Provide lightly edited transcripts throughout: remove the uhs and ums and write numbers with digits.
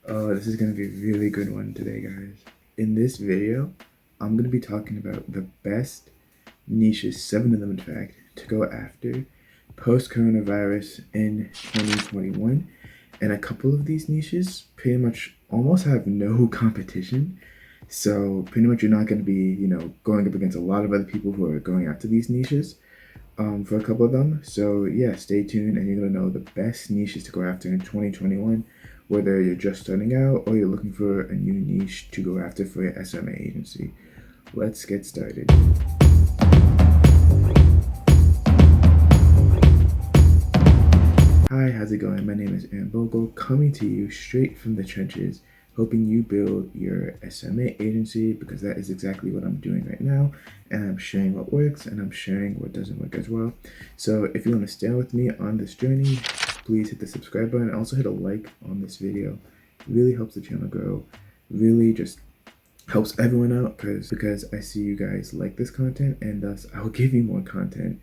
Oh, this is going to be a really good one today, guys. In this video, I'm going to be talking about the best niches, 7 of them in fact, to go after post-coronavirus in 2021. And a couple of these niches pretty much almost have no competition. So pretty much you're not going to be, going up against a lot of other people who are going after these niches for a couple of them. So yeah, stay tuned and you're gonna know the best niches to go after in 2021, whether you're just starting out or you're looking for a new niche to go after for your SMA agency. Let's get started. Hi, how's it going? My name is Bogle, coming to you straight from the trenches, hoping you build your SMA agency, because that is exactly what I'm doing right now. And I'm sharing what works and I'm sharing what doesn't work as well. So if you want to stay with me on this journey, please hit the subscribe button and also hit a like on this video. It really helps the channel grow. Really just helps everyone out because I see you guys like this content, and thus I will give you more content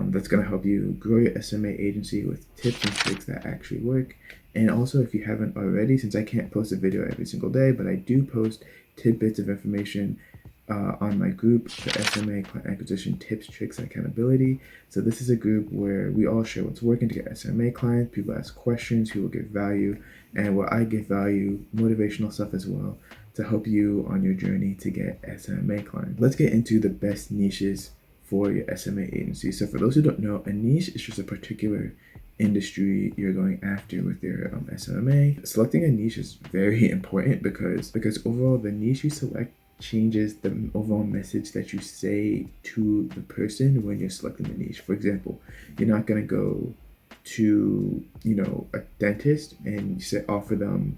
that's going to help you grow your SMA agency with tips and tricks that actually work. And also, if you haven't already, since I can't post a video every single day, but I do post tidbits of information on my group, the SMA Client Acquisition Tips, Tricks, and Accountability. So this is a group where we all share what's working to get SMA clients. People ask questions, people give value, and where I give value, motivational stuff as well, to help you on your journey to get SMA clients. Let's get into the best niches for your SMA agency. So for those who don't know, a niche is just a particular industry you're going after with your SMMA. Selecting a niche is very important because overall the niche you select changes the overall message that you say to the person when you're selecting the niche. For example, you're not going to go to a dentist and offer them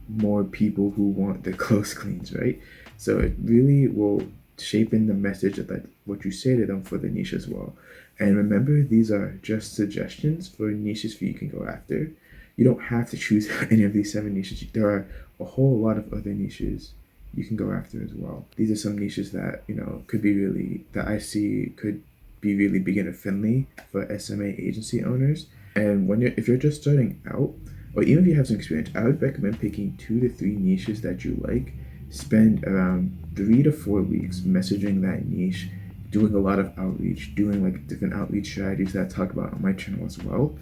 more people who want their clothes cleans, right? So it really will shape in the message of that what you say to them for the niche as well. And remember, these are just suggestions for niches for you can go after. You don't have to choose any of these 7 niches. There are a whole lot of other niches you can go after as well. These are some niches that could be really, that I see could be really beginner friendly for SMA agency owners. And if you're just starting out, or even if you have some experience, I would recommend picking 2 to 3 niches that you like. Spend around 3 to 4 weeks messaging that niche, doing a lot of outreach, doing like different outreach strategies that I talk about on my channel as well.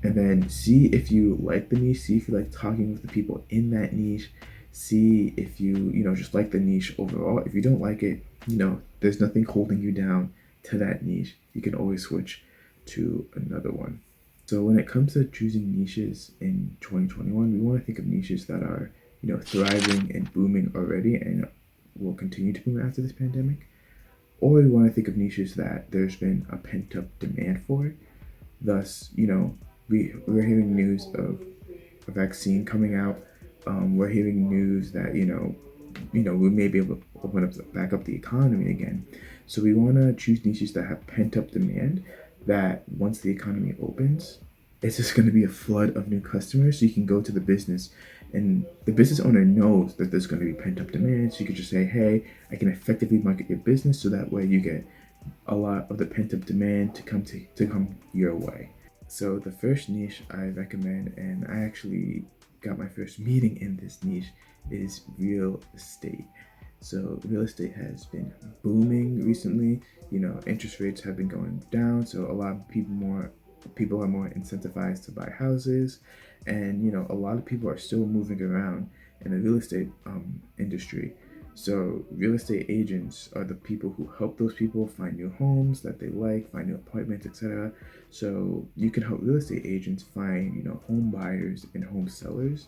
And then see if you like the niche, see if you like talking with the people in that niche, see if you just like the niche overall. If you don't like it, there's nothing holding you down to that niche. You can always switch to another one. So when it comes to choosing niches in 2021, we want to think of niches that are thriving and booming already and will continue to boom after this pandemic. Or we want to think of niches that there's been a pent-up demand for. Thus, we're hearing news of a vaccine coming out. We're hearing news that we may be able to open up back up the economy again. So we want to choose niches that have pent-up demand, that once the economy opens, it's just going to be a flood of new customers. So you can go to the business and the business owner knows that there's going to be pent-up demand. So you could just say, hey, I can effectively market your business, so that way you get a lot of the pent-up demand to come your way. So the first niche I recommend, and I actually got my first meeting in this niche, is real estate. So real estate has been booming recently. Interest rates have been going down, so a lot of people are more incentivized to buy houses, and a lot of people are still moving around in the real estate industry. So real estate agents are the people who help those people find new homes that they like, find new apartments, etc. So you can help real estate agents find home buyers and home sellers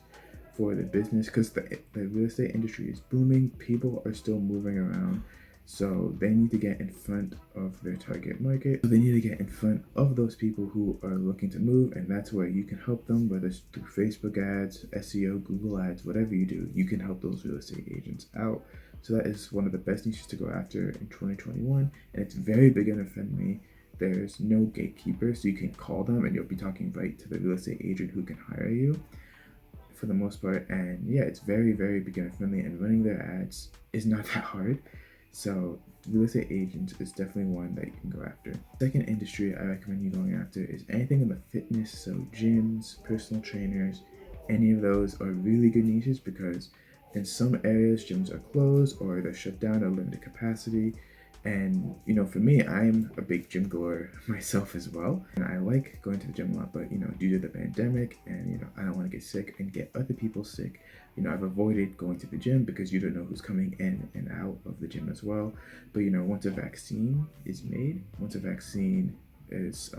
for the business, because the real estate industry is booming. People are still moving around, so they need to get in front of their target market. So they need to get in front of those people who are looking to move, and that's where you can help them, whether it's through Facebook ads, SEO, Google ads, whatever you do, you can help those real estate agents out. So that is one of the best niches to go after in 2021, and it's very beginner friendly. There's no gatekeeper, so you can call them and you'll be talking right to the real estate agent who can hire you for the most part. And yeah, it's very, very beginner friendly, and running their ads is not that hard. So real estate agents is definitely one that you can go after. Second industry I recommend you going after is anything in the fitness, so gyms, personal trainers, Any of those are really good niches because in some areas gyms are closed or they're shut down or limited capacity. And for me, I'm a big gym goer myself as well, and I like going to the gym a lot. But due to the pandemic, and I don't want to get sick and get other people sick, I've avoided going to the gym because you don't know who's coming in and out of the gym as well. But once a vaccine is made, once a vaccine is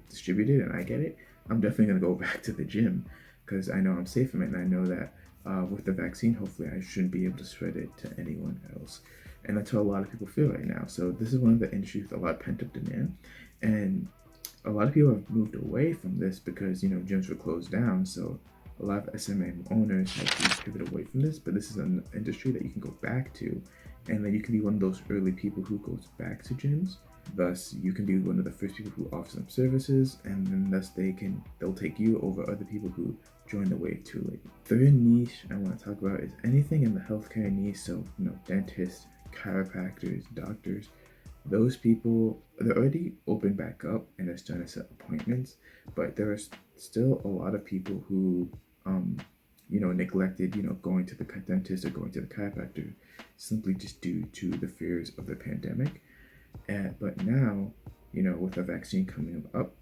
distributed, and I get it, I'm definitely gonna go back to the gym because I know I'm safe from it, and I know that with the vaccine, hopefully, I shouldn't be able to spread it to anyone else. And that's how a lot of people feel right now. So this is one of the industries with a lot of pent up demand, and a lot of people have moved away from this because gyms were closed down. So a lot of SMM owners have to pivot away from this. But this is an industry that you can go back to, and then you can be one of those early people who goes back to gyms. Thus, you can be one of the first people who offer some services, and then thus they'll take you over other people who join the wave too late. Third niche I want to talk about is anything in the healthcare niche. So dentists, chiropractors, doctors, those people, they're already open back up and they're starting to set appointments, but there are still a lot of people who neglected going to the dentist or going to the chiropractor simply just due to the fears of the pandemic. But now with the vaccine coming up,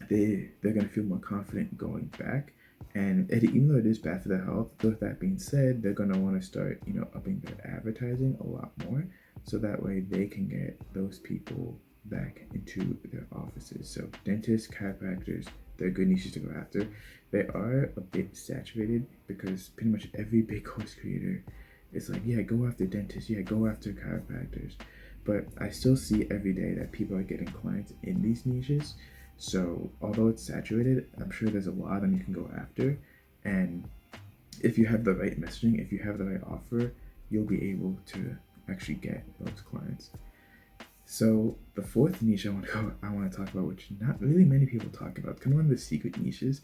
they're going to feel more confident going back. And even though it is bad for their health, with that being said, they're going to want to start upping their advertising a lot more, so that way they can get those people back into their offices. So dentists, chiropractors, they're good niches to go after. They are a bit saturated because pretty much every big course creator is like, yeah, go after dentists, yeah, go after chiropractors. But I still see every day that people are getting clients in these niches. So although it's saturated, I'm sure there's a lot of them you can go after. And if you have the right messaging, if you have the right offer, you'll be able to actually get those clients. So the fourth niche I want to talk about, which not really many people talk about, kind of one of the secret niches,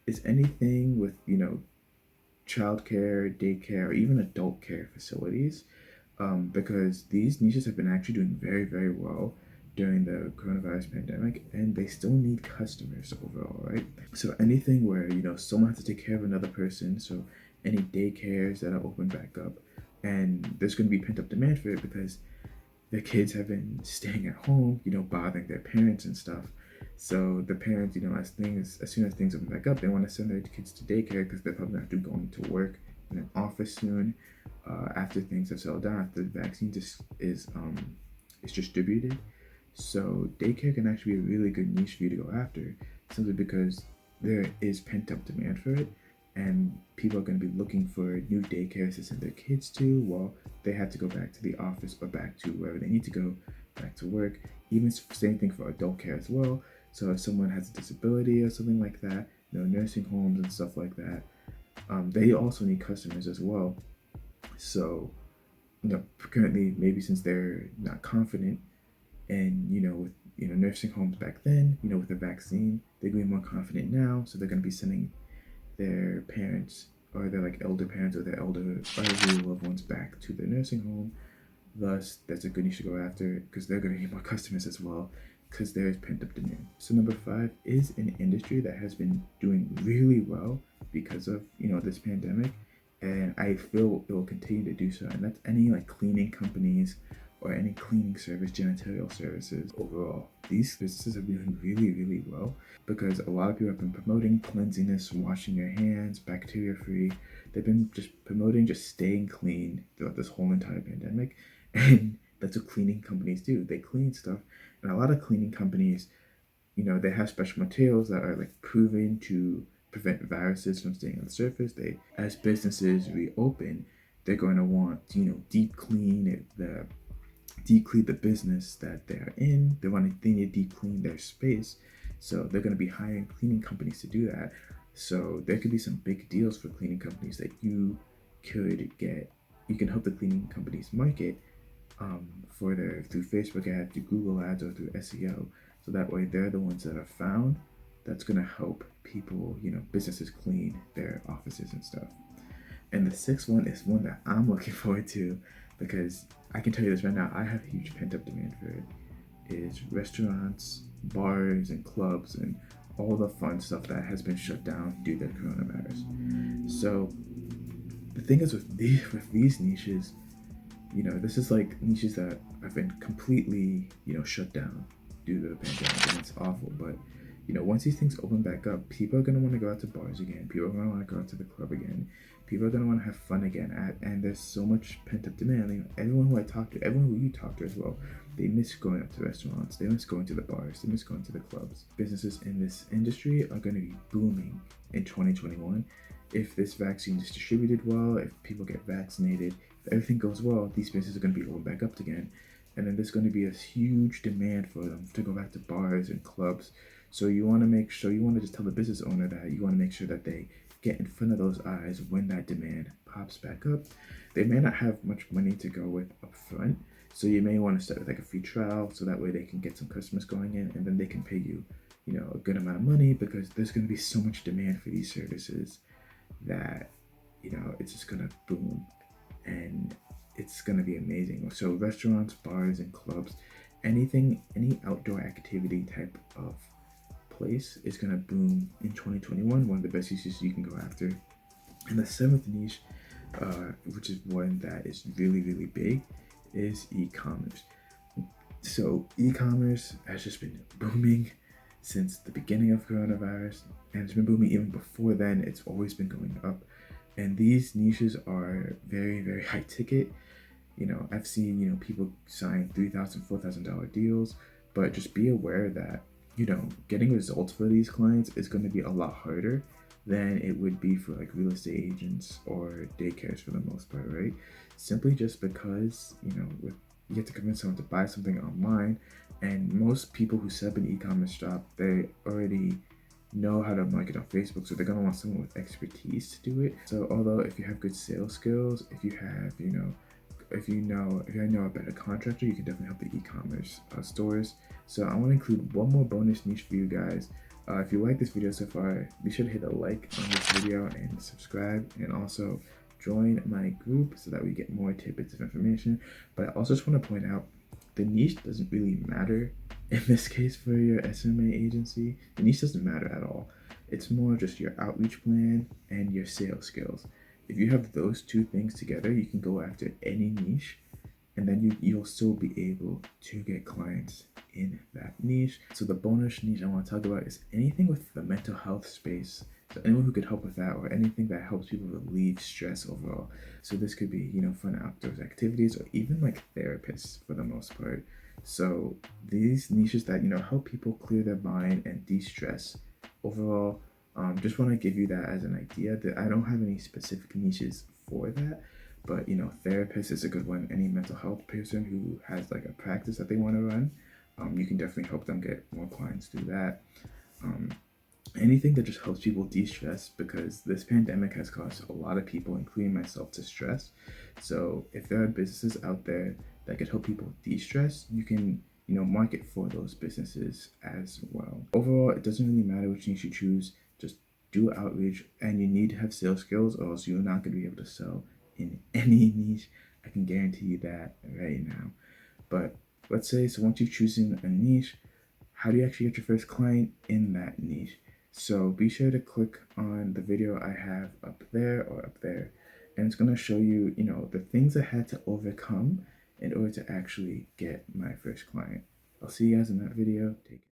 is anything with childcare, daycare, or even adult care facilities. Because these niches have been actually doing very, very well during the coronavirus pandemic, and they still need customers overall, right? So anything where someone has to take care of another person, so any daycares that are open back up, and there's going to be pent up demand for it because the kids have been staying at home, bothering their parents and stuff. So the parents, as soon as things open back up, they want to send their kids to daycare because they're probably not going to go into work in an office soon. After things have settled down, after the vaccine is distributed. So daycare can actually be a really good niche for you to go after, simply because there is pent up demand for it, and people are going to be looking for new daycares to send their kids to while they have to go back to the office or back to wherever they need to go, back to work. Even same thing for adult care as well. So if someone has a disability or something like that, nursing homes and stuff like that, they also need customers as well. So, currently, maybe since they're not confident, and with nursing homes back then, with the vaccine, they're going to be more confident now. So they're going to be sending their parents or their elder parents or their elderly loved ones back to their nursing home. Thus, that's a good niche to go after because they're going to need more customers as well because there's pent up demand. So number 5 is an industry that has been doing really well because of this pandemic, and I feel it will continue to do so. And that's any cleaning companies or any cleaning service, janitorial services overall. These businesses are doing really, really well because a lot of people have been promoting cleanliness, washing your hands, bacteria free. They've been just promoting just staying clean throughout this whole entire pandemic. And that's what cleaning companies do. They clean stuff. And a lot of cleaning companies, they have special materials that are proven to prevent viruses from staying on the surface. As businesses reopen, they're going to want to, deep clean the business that they're in. They need to deep clean their space. So they're going to be hiring cleaning companies to do that. So there could be some big deals for cleaning companies that you could get. You can help the cleaning companies market through Facebook ads, through Google ads, or through SEO. So that way they're the ones that are found. That's going to help people, businesses clean their offices and stuff. And the 6th one is one that I'm looking forward to because I can tell you this right now, I have huge pent up demand for it. Is restaurants, bars, and clubs, and all the fun stuff that has been shut down due to coronavirus. So the thing is with these niches, this is like niches that have been completely, shut down due to the pandemic, and it's awful. But once these things open back up, people are gonna want to go out to bars again. People are gonna want to go out to the club again. People are gonna want to have fun again. And there's so much pent up demand. Everyone who I talk to, everyone who you talk to as well, they miss going up to restaurants. They miss going to the bars. They miss going to the clubs. Businesses in this industry are gonna be booming in 2021 if this vaccine is distributed well. If people get vaccinated, if everything goes well, these businesses are going to be opened back up again. And then there's going to be a huge demand for them to go back to bars and clubs. So you want to make sure, you want to just tell the business owner that you want to make sure that they get in front of those eyes when that demand pops back up. They may not have much money to go with up front. So you may want to start with like a free trial so that way they can get some customers going in, and then they can pay you, a good amount of money, because there's going to be so much demand for these services that it's just gonna boom, and it's gonna be amazing. So restaurants, bars, and clubs, any outdoor activity type of place is gonna boom in 2021. One of the best uses you can go after. And the seventh niche, which is one that is really really big, is e-commerce. So e-commerce has just been booming since the beginning of coronavirus, and it's been booming even before then. It's always been going up, and these niches are very very high ticket. I've seen people sign $3,000, $4,000 deals, but just be aware that getting results for these clients is going to be a lot harder than it would be for like real estate agents or daycares for the most part, right? Simply just because with you have to convince someone to buy something online, and most people who set up an e-commerce shop, they already know how to market on Facebook, so they're gonna want someone with expertise to do it. So although if you have good sales skills, if you have if you know a better contractor, you can definitely help the e-commerce stores. So I want to include one more bonus niche for you guys. If you like this video so far, be sure to hit a like on this video and subscribe, and also join my group so that we get more tidbits of information. But I also just want to point out, the niche doesn't really matter in this case for your SMA agency. The niche doesn't matter at all. It's more just your outreach plan and your sales skills. If you have those two things together, you can go after any niche, and then you'll still be able to get clients in that niche. So the bonus niche I want to talk about is anything with the mental health space. So anyone who could help with that, or anything that helps people relieve stress overall. So this could be fun outdoors activities, or even like therapists for the most part. So these niches that help people clear their mind and de-stress overall. Just want to give you that as an idea, that I don't have any specific niches for that, but therapist is a good one. Any mental health person who has like a practice that they want to run, you can definitely help them get more clients through that. Anything that just helps people de-stress, because this pandemic has caused a lot of people, including myself, to stress. So if there are businesses out there that could help people de-stress, you can market for those businesses as well. Overall, it doesn't really matter which niche you choose. Just do outreach, and you need to have sales skills, or else you're not going to be able to sell in any niche. I can guarantee you that right now. But let's say, so once you've chosen a niche, how do you actually get your first client in that niche? So be sure to click on the video I have up there or up there, and it's going to show you, the things I had to overcome in order to actually get my first client. I'll see you guys in that video. Take care.